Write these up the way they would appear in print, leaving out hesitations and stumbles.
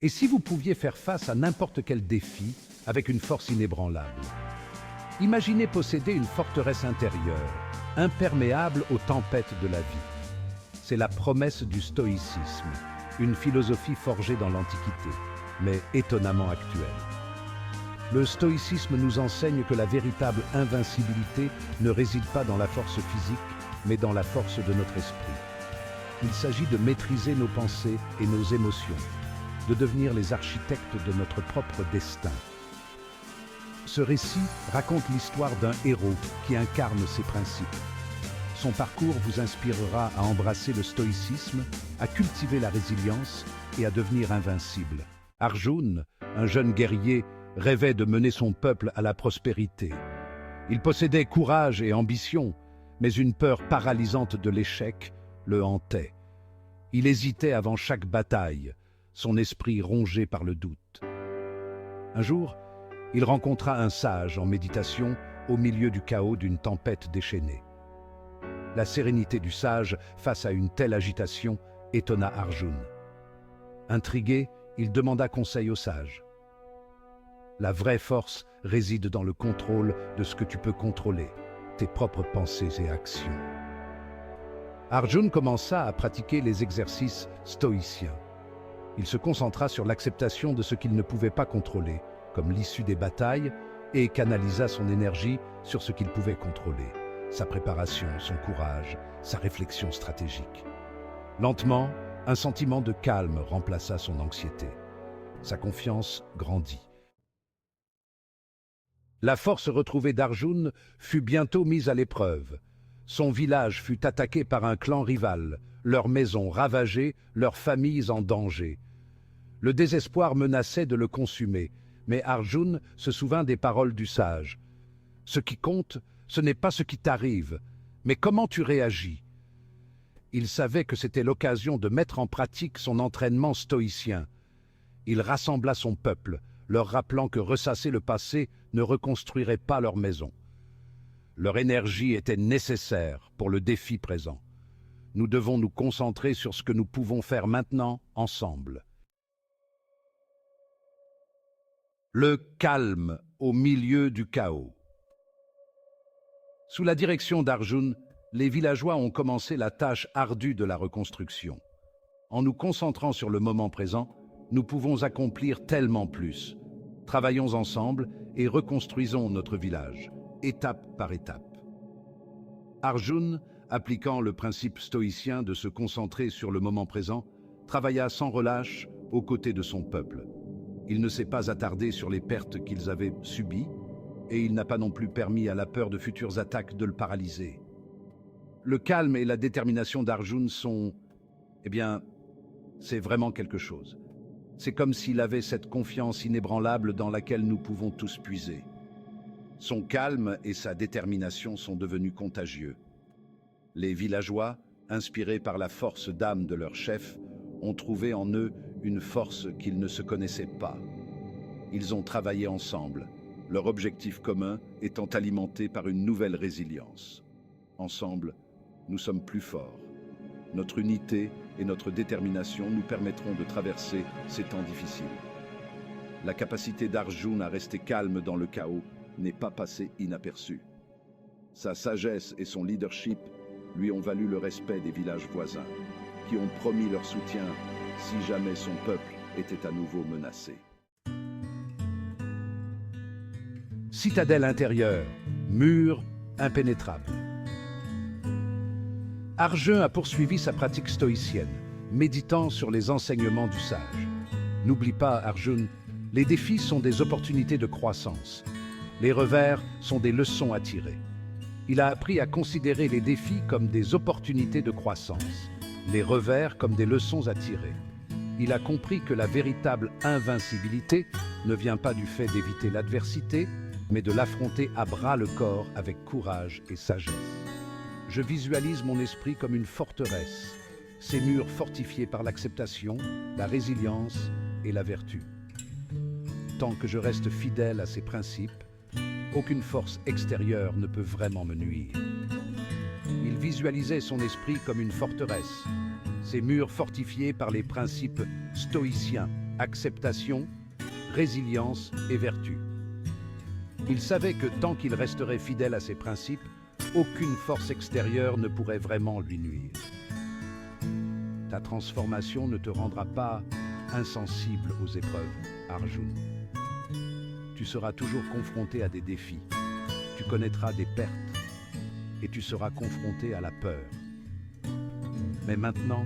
Et si vous pouviez faire face à n'importe quel défi avec une force inébranlable? Imaginez posséder une forteresse intérieure, imperméable aux tempêtes de la vie. C'est la promesse du stoïcisme, une philosophie forgée dans l'Antiquité, mais étonnamment actuelle. Le stoïcisme nous enseigne que la véritable invincibilité ne réside pas dans la force physique, mais dans la force de notre esprit. Il s'agit de maîtriser nos pensées et nos émotions, de devenir les architectes de notre propre destin. Ce récit raconte l'histoire d'un héros qui incarne ces principes. Son parcours vous inspirera à embrasser le stoïcisme, à cultiver la résilience et à devenir invincible. Arjun, un jeune guerrier, rêvait de mener son peuple à la prospérité. Il possédait courage et ambition, mais une peur paralysante de l'échec le hantait. Il hésitait avant chaque bataille, son esprit rongé par le doute. Un jour, il rencontra un sage en méditation au milieu du chaos d'une tempête déchaînée. La sérénité du sage face à une telle agitation étonna Arjun. Intrigué, il demanda conseil au sage. La vraie force réside dans le contrôle de ce que tu peux contrôler, tes propres pensées et actions. Arjun commença à pratiquer les exercices stoïciens. Il se concentra sur l'acceptation de ce qu'il ne pouvait pas contrôler, comme l'issue des batailles, et canalisa son énergie sur ce qu'il pouvait contrôler, sa préparation, son courage, sa réflexion stratégique. Lentement, un sentiment de calme remplaça son anxiété. Sa confiance grandit. La force retrouvée d'Arjun fut bientôt mise à l'épreuve. Son village fut attaqué par un clan rival, leurs maisons ravagées, leurs familles en danger. Le désespoir menaçait de le consumer, mais Arjun se souvint des paroles du sage. « Ce qui compte, ce n'est pas ce qui t'arrive, mais comment tu réagis. » Il savait que c'était l'occasion de mettre en pratique son entraînement stoïcien. Il rassembla son peuple, leur rappelant que ressasser le passé ne reconstruirait pas leur maison. Leur énergie était nécessaire pour le défi présent. Nous devons nous concentrer sur ce que nous pouvons faire maintenant, ensemble. Le calme au milieu du chaos. Sous la direction d'Arjun, les villageois ont commencé la tâche ardue de la reconstruction. En nous concentrant sur le moment présent, nous pouvons accomplir tellement plus. Travaillons ensemble et reconstruisons notre village, étape par étape. Arjun, appliquant le principe stoïcien de se concentrer sur le moment présent, travailla sans relâche aux côtés de son peuple. Il ne s'est pas attardé sur les pertes qu'ils avaient subies, et il n'a pas non plus permis à la peur de futures attaques de le paralyser. Le calme et la détermination d'Arjun sont... c'est vraiment quelque chose. C'est comme s'il avait cette confiance inébranlable dans laquelle nous pouvons tous puiser. Son calme et sa détermination sont devenus contagieux. Les villageois, inspirés par la force d'âme de leur chef, ont trouvé en eux une force qu'ils ne se connaissaient pas. Ils ont travaillé ensemble, leur objectif commun étant alimenté par une nouvelle résilience. Ensemble, nous sommes plus forts. Notre unité et notre détermination nous permettront de traverser ces temps difficiles. La capacité d'Arjun à rester calme dans le chaos n'est pas passée inaperçue. Sa sagesse et son leadership lui ont valu le respect des villages voisins, qui ont promis leur soutien si jamais son peuple était à nouveau menacé. Citadelle intérieure, mur impénétrable. Arjun a poursuivi sa pratique stoïcienne, méditant sur les enseignements du sage. N'oublie pas, Arjun, les défis sont des opportunités de croissance. Les revers sont des leçons à tirer. Il a appris à considérer les défis comme des opportunités de croissance, les revers comme des leçons à tirer. Il a compris que la véritable invincibilité ne vient pas du fait d'éviter l'adversité, mais de l'affronter à bras-le-corps avec courage et sagesse. Je visualise mon esprit comme une forteresse, ses murs fortifiés par l'acceptation, la résilience et la vertu. Tant que je reste fidèle à ces principes, aucune force extérieure ne peut vraiment me nuire. Il visualisait son esprit comme une forteresse, ses murs fortifiés par les principes stoïciens, acceptation, résilience et vertu. Il savait que tant qu'il resterait fidèle à ses principes, aucune force extérieure ne pourrait vraiment lui nuire. Ta transformation ne te rendra pas insensible aux épreuves, Arjun. Tu seras toujours confronté à des défis, tu connaîtras des pertes et tu seras confronté à la peur. Mais maintenant,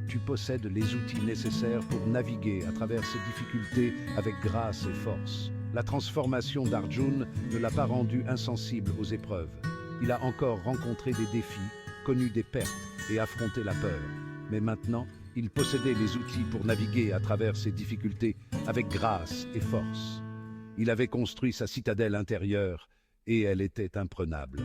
tu possèdes les outils nécessaires pour naviguer à travers ces difficultés avec grâce et force. La transformation d'Arjun ne l'a pas rendu insensible aux épreuves. Il a encore rencontré des défis, connu des pertes et affronté la peur. Mais maintenant, il possédait les outils pour naviguer à travers ces difficultés avec grâce et force. Il avait construit sa citadelle intérieure et elle était imprenable.